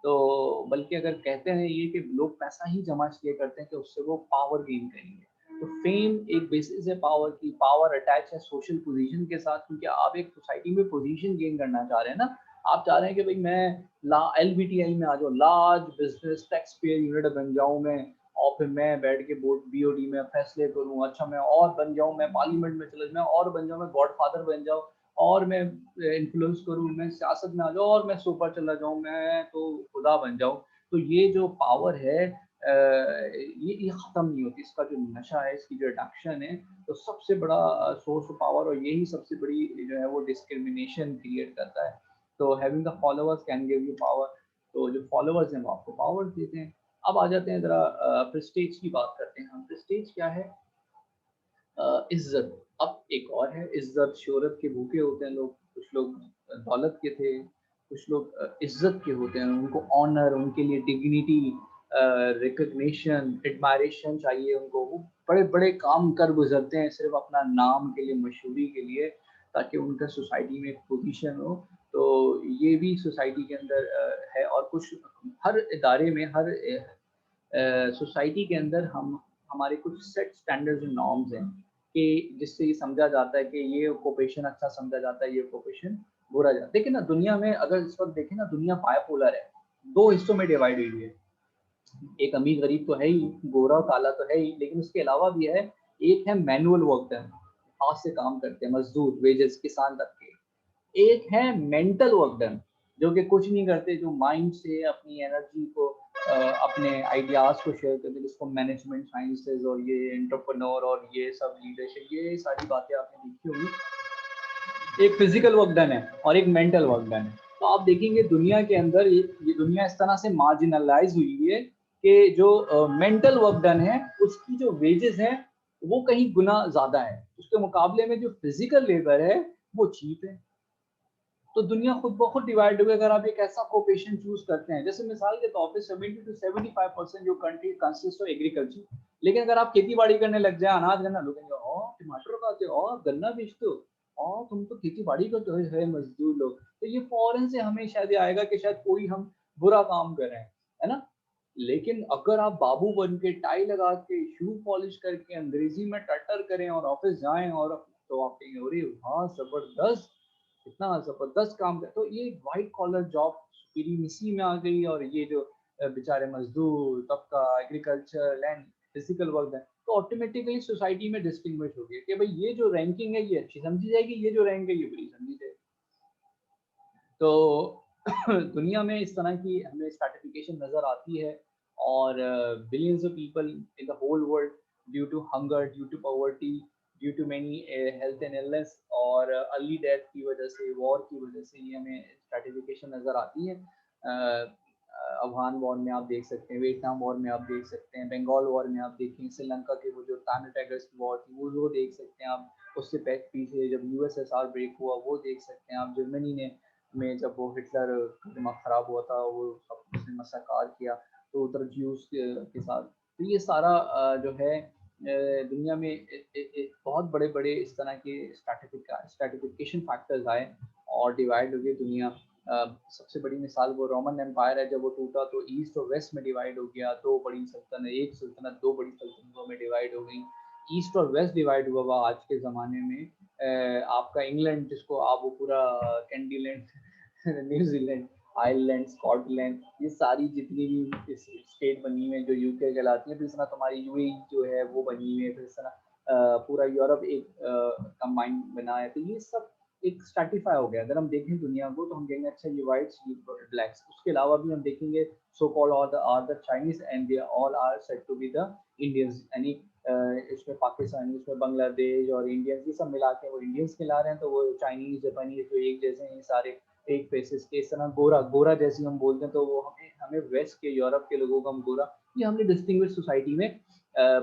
तो बल्कि अगर कहते हैं ये कि लोग पैसा ही जमा इसलिए करते हैं कि उससे वो पावर गेन करेंगे। तो फेम एक बेसिस है पावर की। पावर अटैच है सोशल पोजीशन के साथ, क्योंकि आप एक सोसाइटी में पोजीशन गेन करना चाह रहे हैं ना। आप चाह रहे हैं कि भाई मैं ला LBTI में आ जाऊँ, large business tax payer unit बन जाऊँ मैं, और फिर मैं बैठ के बोर्ड BOD में फैसले करूँ। अच्छा मैं और बन जाऊँ, मैं पार्लियामेंट में चला जाऊँ, मैं और बन जाऊँ, मैं गॉडफादर बन जाऊँ, और मैं इन्फ्लुएंस करूँ, मैं सियासत में आ जाऊँ, और मैं सुपर चला जाऊँ, मैं तो खुदा बन जाऊँ। तो ये जो पावर है ये ख़त्म नहीं होती। इसका जो नशा है, इसकी जो एडिक्शन है, तो सबसे बड़ा सोर्स ऑफ पावर, और यही सबसे बड़ी जो है वो डिस्क्रिमिनेशन क्रिएट करता है। तो having the followers can give you power. तो जो फॉलोअर्स हैं वो आपको पावर देते हैं। अब आ जाते हैं ज़रा प्रेस्टीज की बात करते हैं हम। प्रेस्टीज क्या है? इज्जत। अब एक और है इज्जत, शोहरत के भूखे होते हैं लोग, कुछ लोग दौलत के थे, कुछ लोग इज्जत के होते हैं, उनको ऑनर, उनके लिए डिग्निटी, रिकग्निशन, एडमायरेशन चाहिए उनको। वो बड़े बड़े काम कर गुजरते हैं सिर्फ अपना नाम के लिए, मशहूरी के लिए, ताकि उनका सोसाइटी में एक पोजीशन हो। तो ये भी सोसाइटी के अंदर है। और कुछ हर इदारे में, हर सोसाइटी के अंदर हम हमारे कुछ सेट स्टैंडर्ड्स एंड नॉर्म्स हैं कि जिससे ये समझा जाता है कि ये ऑक्यूपेशन अच्छा समझा जाता है, ये ऑक्यूपेशन बुरा जाता है। देखिए ना, दुनिया में अगर इस वक्त देखें ना, दुनिया बायपोलर है, दो हिस्सों में डिवाइड हुई है। एक अमीर गरीब तो है ही, गोरा और काला तो है ही, लेकिन उसके अलावा भी है। एक है मैनुअल वर्क डन, हाथ से काम करते हैं मजदूर, वेजेस, किसान तक के। एक है मेंटल वर्क डन, जो कि कुछ नहीं करते, जो माइंड से अपनी एनर्जी को, अपने आइडियाज को शेयर करते हैं, जिसको मैनेजमेंट साइंसेज और ये एंटरप्रेन्योर और ये सब लीडरशिप, ये सारी बातें आपने देखी होंगी। एक फिजिकल वर्क डन है और एक मेंटल वर्क डन है। तो आप देखेंगे दुनिया के अंदर ये दुनिया इस तरह से मार्जिनलाइज हुई है कि जो मेंटल वर्क डन है उसकी जो वेजेस हैं वो कहीं गुना ज्यादा है, उसके मुकाबले में जो फिजिकल लेबर है वो चीप है। तो दुनिया खुद ब खुद डिवाइड हुई। अगर आप एक ऐसा ऑक्यूपेशन चूज करते हैं, जैसे मिसाल के तौर पे 70 to 75% जो कंट्री कंसिस्ट ऑफ एग्रीकल्चर, लेकिन अगर आप खेती बाड़ी करने लग जाए, अनाज गन्ना, लोग कहेंगे ओ टमाटर उगाते हो, गन्ना बेचते हो, तुम तो खेती बाड़ी करते हो, है मजदूर लोग। तो ये फौरन से हमें शायद ये आएगा कि शायद कोई हम बुरा काम कर रहे हैं, है ना? लेकिन अगर आप बाबू बन के, टाई लगा के, शू पॉलिश करके, अंग्रेजी में टटर करें और ऑफिस जाएं, और तो आप कहेंगे अरे हाँ जबरदस्त, इतना जबरदस्त काम कर। तो ये व्हाइट कॉलर जॉब इसी में आ गई। और ये जो बेचारे मजदूर तबका, एग्रीकल्चर, लैंड, फिजिकल वर्क है, तो ऑटोमेटिकली सोसाइटी में डिस्टिंग्विश हो गया कि भाई ये जो रैंकिंग है ये अच्छी समझी जाएगी, ये जो रैंक है ये बुरी समझी जाएगी। तो दुनिया में इस तरह की हमें स्ट्रैटिफिकेशन नज़र आती है। और billions of people in the whole world, due to hunger, due to poverty, due to many health and illness, और अर्ली डेथ की वजह से, वॉर की वजह से ये हमें स्ट्रैटिफिकेशन नज़र आती है। अफगान वॉर में आप देख सकते हैं, वियतनाम वॉर में आप देख सकते हैं, बंगाल वॉर में आप देखें, श्रीलंका के वो जो तमिल टाइगर्स की वॉर थी वो देख सकते हैं आप। उससे पीछे जब यूएसएसआर ब्रेक हुआ वो देख सकते हैं आप। जर्मनी ने में जब वो हिटलर का दिमाग खराब हुआ था, वो सब उसने मसाकार किया, तो उधर ज्यूस के साथ। तो ये सारा जो है दुनिया में बहुत बड़े बड़े इस तरह के स्ट्रैटिफिकेशन फैक्टर्स आए और डिवाइड हो गई दुनिया। सबसे बड़ी मिसाल वो रोमन एम्पायर है, जब वो टूटा तो ईस्ट और वेस्ट में डिवाइड हो गया। दो बड़ी सल्तनत, एक सल्तनत दो बड़ी सल्तनतों में डिवाइड हो गई। ईस्ट और वेस्ट डिवाइड हुआ हुआ आज के ज़माने में आपका इंग्लैंड, जिसको आप वो पूरा कैंडीलैंड न्यूजीलैंड, आयरलैंड, स्कॉटलैंड, ये सारी जितनी भी स्टेट बनी हुई है जो यूके कहलाती है, फिर इस तरह तुम्हारी यूएई जो है वो बनी हुई है, फिर इस तरह पूरा यूरोप एक कंबाइंड बना है। तो ये सब एक स्ट्रैटिफाई हो गया। अगर हम देखें दुनिया को तो हम कहेंगे अच्छा ये व्हाइट्स, ये ब्लैक्स। उसके अलावा भी हम देखेंगे so called are the Chinese and they all are said to be the Indians, यानी इसमें पाकिस्तानी, इसमें बांग्लादेश और इंडियंस, ये सब मिला के वो इंडियंस कहला रहे हैं। तो वो चाइनीज, जापानीज जो एक जैसे हैं, ये सारे एक फेसेस के। इस तरह गोरा, गोरा जैसे हम बोलते हैं तो वो हमें हमें वेस्ट के, यूरोप के लोगों को हम गोरा, ये हमने डिस्टिंग्विश सोसाइटी में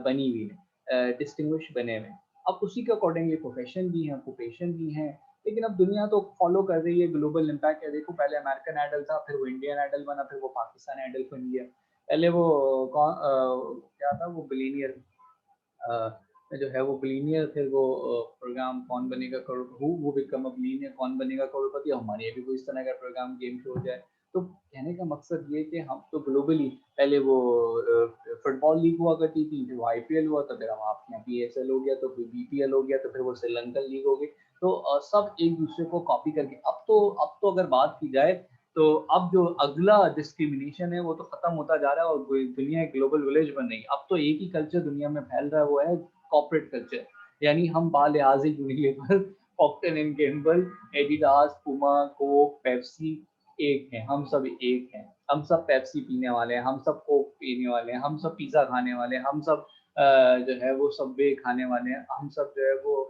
बनी हुई है, डिस्टिंग्विश बने हुए। अब उसी के अकॉर्डिंगली प्रोफेशन भी हैं, ऑक्यूपेशन भी हैं। लेकिन अब दुनिया तो फॉलो कर रही है ग्लोबल इम्पैक्ट है। देखो पहले अमेरिकन आइडल था, फिर वो इंडियन आइडल बना, फिर वो पाकिस्तान आइडल बन गया। पहले वो कौन क्या था वो बिलीनियर जो है वो बिलीनियर, फिर वो प्रोग्राम कौन बनेगा करोड़, वो बिकम अ बिलीनियर, कौन बनेगा करोड़पति। हमारे यहाँ भी कोई इस तरह का प्रोग्राम गेम शो हो जाए। तो कहने का मकसद ये कि हम तो ग्लोबली, पहले वो फुटबॉल लीग हुआ करती थी, फिर वो आईपीएल हुआ, तो फिर हम आपके यहाँ पीएसएल हो गया, तो फिर बीपीएल हो गया, तो फिर वो श्रीलंकन लीग हो गई। तो सब एक दूसरे को कॉपी करके, अब तो अगर बात की जाए तो अब जो अगला डिस्क्रिमिनेशन है वो तो खत्म होता जा रहा है, और दुनिया एक ग्लोबल विलेज बन रही है। अब तो एक ही कल्चर दुनिया में फैल रहा है, वो है कॉर्पोरेट कल्चर। यानी हम बालिहाज Unilever, Procter and Gamble, Adidas, Puma, Coke, Pepsi एक हैं। हम सब एक हैं। हम सब पेप्सी पीने वाले हैं, हम सब कोक पीने वाले हैं, हम सब पिज़्ज़ा खाने वाले हैं, हम सब जो है वो सबवे खाने वाले हैं, हम सब जो है वो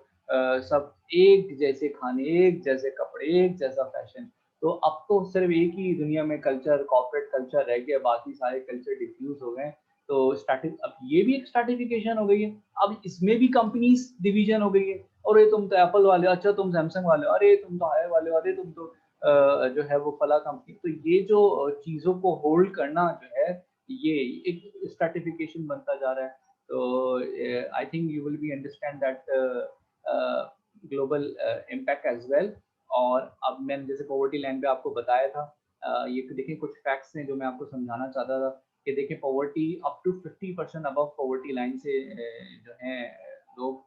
सब एक जैसे खाने, एक जैसे कपड़े, एक जैसा फैशन। तो अब तो सिर्फ एक ही दुनिया में कल्चर, कॉर्पोरेट कल्चर रह गया, बाकी सारे कल्चर डिफ्यूज हो गए। तो स्टार्टिंग, अब ये भी एक स्ट्रैटिफिकेशन हो गई है। अब इसमें भी कंपनीज डिवीजन हो गई है। अरे तुम तो एप्पल वाले हो, अच्छा तुम सैमसंग वाले हो, अरे तुम तो हायर वाले हो, अरे तुम तो जो है वो फला कंपनी। तो ये जो चीजों को होल्ड करना जो है, ये एक स्ट्रैटिफिकेशन बनता जा रहा है। तो I think you will be understand that global impact as well. और अब मैंने जैसे पॉवर्टी लाइन पे आपको बताया था, ये देखिए कुछ फैक्ट्स हैं जो मैं आपको समझाना चाहता था कि देखिए poverty up to 50% above poverty line से जो है लोग,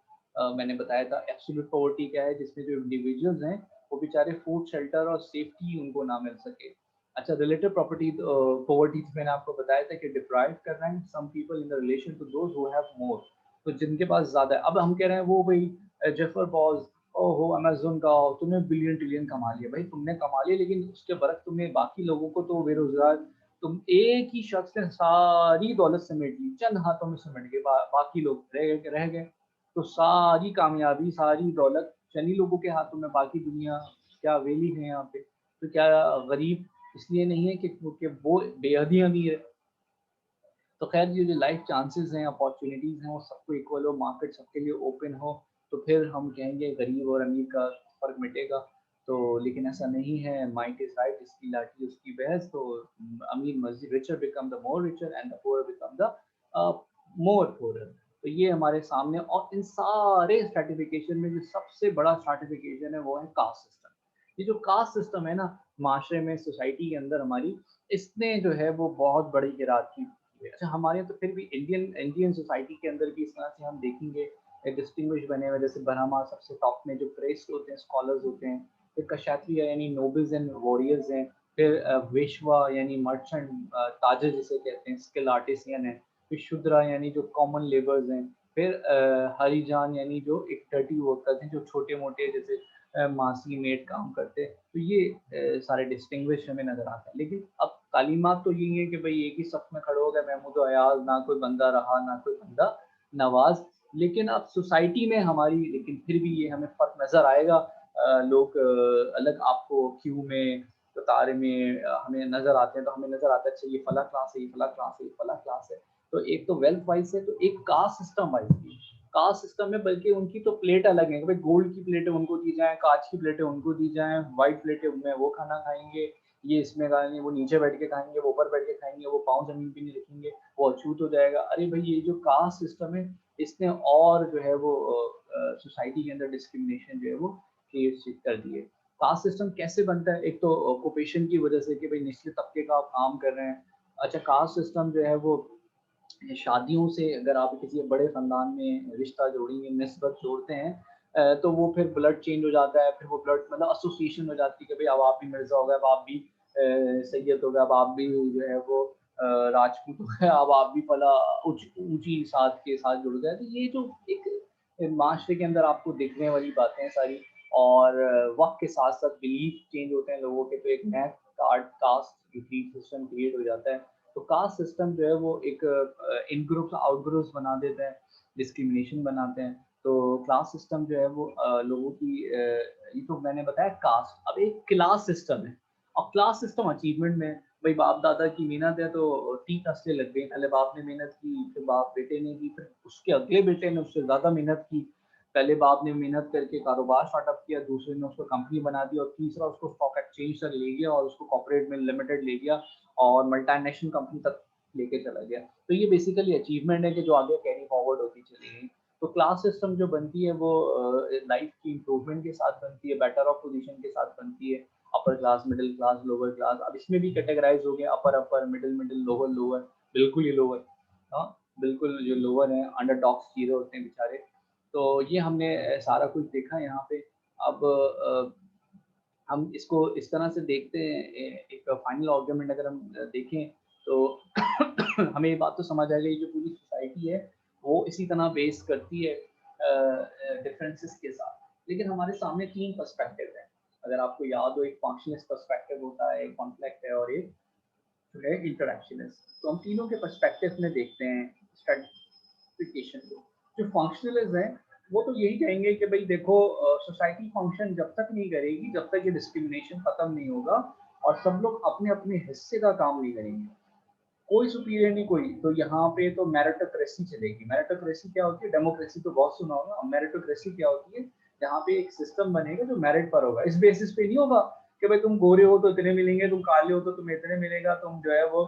मैंने बताया था एब्सोल्यूट पॉवर्टी क्या है, जिसमें जो इंडिविजुअल्स हैं वो बेचारे फूड, शेल्टर और सेफ्टी उनको ना मिल सके। अच्छा, रिलेटिव प्रॉपर्टी पॉवर्टी मैंने आपको बताया था कि डिप्राइव कर रहे हैं some people in relation to those who have more. तो जिनके पास ज्यादा है, अब हम कह रहे हैं वो भाई जेफर बॉज, ओहो अमेज़न का तुमने बिलियन ट्रिलियन कमा लिया। भाई तुमने कमा लिया, लेकिन उसके बरक तुमने बाकी लोगों को तो बेरोजगार, तुम एक ही शख्स ने सारी दौलत समेट ली, चंद हाथों में समेट गए, बाकी लोग रह गए। तो सारी कामयाबी, सारी दौलत चंद ही लोगों के हाथों में, बाकी दुनिया क्या वेली है यहाँ पे। तो क्या गरीब इसलिए नहीं है कि वो बेहद ही अमीर है। तो खैर ये जो लाइफ चांसेस हैं, अपॉर्चुनिटीज हैं, वो सबको इक्वल हो, मार्केट सबके लिए ओपन हो, तो फिर हम कहेंगे गरीब और अमीर का फर्क मिटेगा। तो लेकिन ऐसा नहीं है। माइट इज राइट, इसकी लाठी उसकी बहस। तो अमीर मजीद richer become the more richer and the poor become the more poor. तो ये हमारे सामने, और इन सारे स्ट्रैटिफिकेशन में जो सबसे बड़ा स्ट्रैटिफिकेशन है वो है कास्ट सिस्टम। ये जो कास्ट सिस्टम है ना, माशरे में, सोसाइटी के अंदर हमारी, इसने जो है वो बहुत बड़ी हिरारकी की है। अच्छा, हमारे यहाँ तो फिर भी इंडियन इंडियन सोसाइटी के अंदर भी इस तरह से हम देखेंगे डिस्टिंग्विश बने हुए, जैसे ब्रह्मा सबसे टॉप में जो प्रेस्ट होते हैं, स्कॉलर्स होते हैं, फिर क्षत्रिय यानी नोबल्स एंड वॉरियर्स हैं, फिर वेश्वा यानी मर्चेंट, ताजर जिसे कहते हैं, स्किल आर्टिसियन है, फिर शूद्रा यानी जो कॉमन लेबर्स हैं, फिर हरिजान यानी जो एक डर्टी वर्कर्स हैं, जो छोटे मोटे जैसे मासी मेड काम करते हैं। तो ये सारे डिस्टिंग्विश हमें नजर आते हैं। लेकिन अब तालीमात तो यही है कि भाई एक ही सफ में खड़े हो गए, महमूद अयाज, ना कोई बंदा रहा ना कोई बंदा नवाज। लेकिन अब सोसाइटी में हमारी, लेकिन फिर भी ये हमें फर्क नजर आएगा। लोग अलग आपको क्यू में, कतार में हमें नजर आते हैं, तो हमें नजर आता है अच्छा ये फला क्लास है, ये फला क्लास है, ये फला क्लास है। तो एक तो वेल्थ वाइज है, तो एक कास्ट सिस्टम वाइज भी, कास्ट सिस्टम में बल्कि उनकी तो प्लेट अलग है, भाई गोल्ड की प्लेटें उनको दी जाए, कांच की प्लेटें उनको दी जाए, व्हाइट प्लेटें उनमें वो खाना खाएंगे, ये इसमें खाएंगे, वो नीचे बैठ के खाएंगे, वो ऊपर बैठ के खाएंगे, वो पाँव जमीन पे नहीं रखेंगे, वो अछूत हो जाएगा। अरे भाई ये जो कास्ट सिस्टम है, इसने और जो है वो सोसाइटी के अंदर डिस्क्रिमिनेशन जो है वो क्रिएट कर दी है। कास्ट सिस्टम कैसे बनता है? एक तो ऑक्यूपेशन की वजह से कि भाई निचले तबके का आप काम कर रहे हैं। अच्छा, कास्ट सिस्टम जो है वो शादियों से, अगर आप किसी बड़े ख़ानदान में रिश्ता जोड़ेंगे, निस्बत जोड़ते हैं, तो वो फिर ब्लड चेंज हो जाता है, फिर वो ब्लड मतलब एसोसिएशन हो जाती है कि भाई अब आप भी मिर्ज़ा हो गए, अब आप भी सैयद हो गए, अब आप भी जो है वो राजपूत हो गए, अब आप भी फला ऊँची साथ के साथ जुड़ गए। तो ये जो एक माशरे के अंदर आपको दिखने वाली बातें हैं सारी, और वक़्त के साथ-साथ बिलीफ चेंज होते हैं लोगों के, तो एक नया कास्ट बिलीफ सिस्टम क्रिएट हो जाता है। तो कास्ट सिस्टम जो है वो एक इन ग्रुप्स आउट ग्रुप्स बना देता है, डिस्क्रिमिनेशन बनाते हैं। तो क्लास सिस्टम जो है वो लोगों की ये तो मैंने बताया कास्ट। अब एक क्लास सिस्टम है, और क्लास सिस्टम अचीवमेंट में, भाई बाप दादा की मेहनत है तो 3 नस्लें लग गई, पहले बाप ने मेहनत की, फिर बाप बेटे ने की, फिर उसके अगले बेटे ने उससे ज़्यादा मेहनत की। पहले बाप ने मेहनत करके कारोबार स्टार्टअप किया, दूसरे ने उसको कंपनी बना दी, और तीसरा उसको स्टॉक एक्सचेंज तक ले गया, और उसको कॉर्पोरेट में लिमिटेड ले गया, और मल्टीनेशनल कंपनी तक लेके चला गया। तो ये बेसिकली अचीवमेंट है कि जो आगे कैरी फॉरवर्ड होती चली गई। तो क्लास सिस्टम जो बनती है वो लाइफ की इम्प्रूवमेंट के साथ बनती है, बेटर ऑफ पोजीशन के साथ बनती है, upper class, middle class, lower class. अब इसमें भी कैटेगराइज हो गया, अपर अपर, मिडिल मिडिल, लोअर लोअर, बिल्कुल ही लोअर। हाँ, बिल्कुल जो लोअर हैं, अंडरडॉग्स चीज़ें होते हैं बेचारे। तो ये हमने सारा कुछ देखा यहाँ पे। अब हम इसको इस तरह से देखते हैं, एक फाइनल आर्गुमेंट अगर हम देखें तो हमें ये बात तो समझ आ गई, जो पूरी सोसाइटी है वो इसी तरह बेस करती है डिफरेंसेस के साथ। लेकिन हमारे सामने 3 पर्सपेक्टिव हैं। अगर आपको याद हो, एक फंक्शनलिस्ट पर्सपेक्टिव होता है, एक कॉन्फ्लिक्ट है, और एक जो है इंटरैक्शनिस्ट। तो हम तीनों के पर्सपेक्टिव में देखते हैं स्ट्रेटिफिकेशन को। जो फंक्शनलिस्ट हैं वो तो यही कहेंगे कि भाई देखो, सोसाइटी फंक्शन जब तक नहीं करेगी, जब तक ये डिस्क्रिमिनेशन खत्म नहीं होगा, और सब लोग अपने अपने हिस्से का काम नहीं करेंगे, कोई सुपीरियर नहीं कोई, तो यहाँ पे तो मेरिटोक्रेसी चलेगी। मेरिटोक्रेसी क्या होती है? डेमोक्रेसी तो बहुत सुना होगा। मेरिटोक्रेसी क्या होती है? जहाँ पे एक सिस्टम बनेगा जो मेरिट पर होगा, इस बेसिस पे नहीं होगा कि भाई तुम गोरे हो तो इतने मिलेंगे, तुम काले हो तो तुम्हें इतने मिलेगा, तुम जो है वो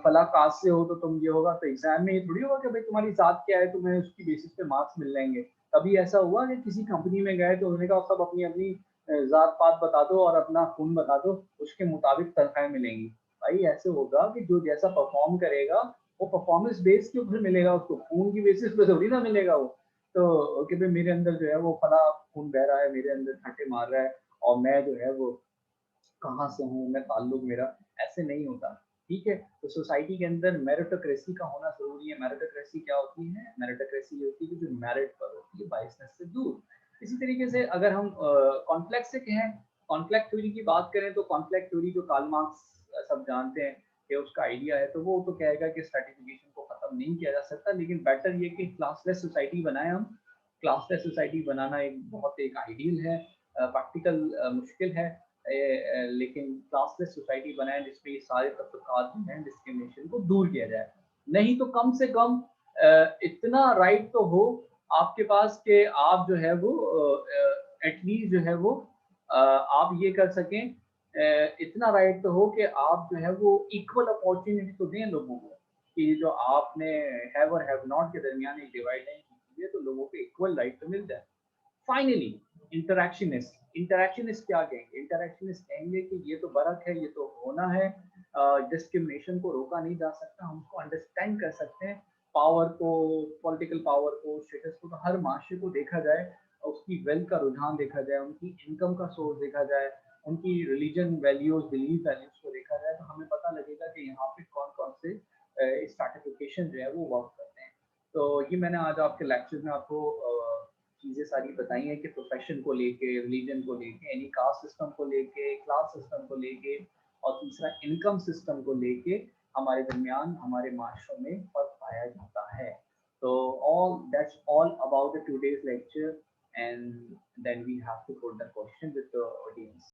फला कास्ट से हो तो तुम ये होगा। तो एग्जाम में ये थोड़ी होगा कि भाई तुम्हारी जात क्या है, तुम्हें उसकी बेसिस पे मार्क्स मिल जाएंगे। कभी ऐसा हुआ कि किसी कंपनी में गए तो उन्होंने कहा सब अपनी अपनी जात पात बता दो और अपना खून बता दो, उसके मुताबिक तनख्वाहें मिलेंगी? भाई ऐसे होगा कि जो जैसा परफॉर्म करेगा वो परफॉर्मेंस बेस के ऊपर मिलेगा, उसको खून की बेसिस पे थोड़ी ना मिलेगा वो। तो कि भाई मेरे अंदर जो है वो फला खून बह रहा है, मेरे अंदर छांटे मार रहा है, और मैं जो है वो कहाँ से हूँ, मैं ताल्लुक मेरा, ऐसे नहीं होता। ठीक है, तो सोसाइटी के अंदर मेरिटोक्रेसी का होना जरूरी है। मेरिटोक्रेसी क्या होती है? मेरिटोक्रेसी ये होती है कि जो मेरिट पर होती है, बायसनेस से दूर। इसी तरीके से अगर हम कॉन्फ्लिक्ट से कहें, कॉन्फ्लिक्ट थ्योरी की बात करें, तो कॉन्फ्लिक्ट थ्योरी जो कार्ल मार्क्स सब जानते हैं कि उसका आइडिया है, तो वो तो कहेगा कि स्ट्रेटिफिकेशन को खत्म नहीं किया जा सकता, लेकिन बेटर ये कि क्लासलेस सोसाइटी बनाए हम। क्लासलेस सोसाइटी बनाना एक बहुत एक आइडियल है, प्रैक्टिकल मुश्किल है, लेकिन क्लासलेस सोसाइटी बनाए जिसमें ये सारे तबकात जो हैं डिस्क्रिमिनेशन को दूर किया जाए। नहीं तो कम से कम इतना राइट तो हो आपके पास कि आप जो है वो एटलीस्ट जो है वो आप ये कर सकें, इतना राइट तो हो कि आप जो है वो इक्वल अपॉर्चुनिटी तो दें लोगों को। कि जो आपने हैव और हैव नॉट के दरमियान एक डिवाइड नहीं की है, तो लोगों को इक्वल राइट तो मिल जाए। फाइनली इंटरैक्शनिस्ट क्या कहेंगे? इंटरैक्शनिस्ट कहेंगे कि ये तो बरक है, ये तो होना है। डिस्क्रिमिनेशन को रोका नहीं जा सकता, हम उसको अंडरस्टैंड कर सकते हैं। पावर को, पॉलिटिकल पावर को, स्टेटस को, तो हर माशरे को देखा जाए, उसकी वेल्थ का रुझान देखा जाए, उनकी इनकम का सोर्स देखा जाए, उनकी रिलीजन वैल्यूज, बिलीफ वैल्यूज को देखा जाए, तो हमें पता लगेगा कि यहाँ पे कौन कौन से स्ट्रैटिफिकेशन जो है वो वर्क करते हैं। तो ये मैंने आज आपके लेक्चर में आपको चीज़ें सारी बताई हैं कि प्रोफेशन को लेके, रिलीजन को लेके, यानी कास्ट सिस्टम को लेके, क्लास सिस्टम को लेके, और तीसरा इनकम सिस्टम को लेके हमारे दरमियान, हमारे माशरों में फ़र्क पाया जाता है। तो all that's all about the today's lecture, and then we have to put the question with the audience.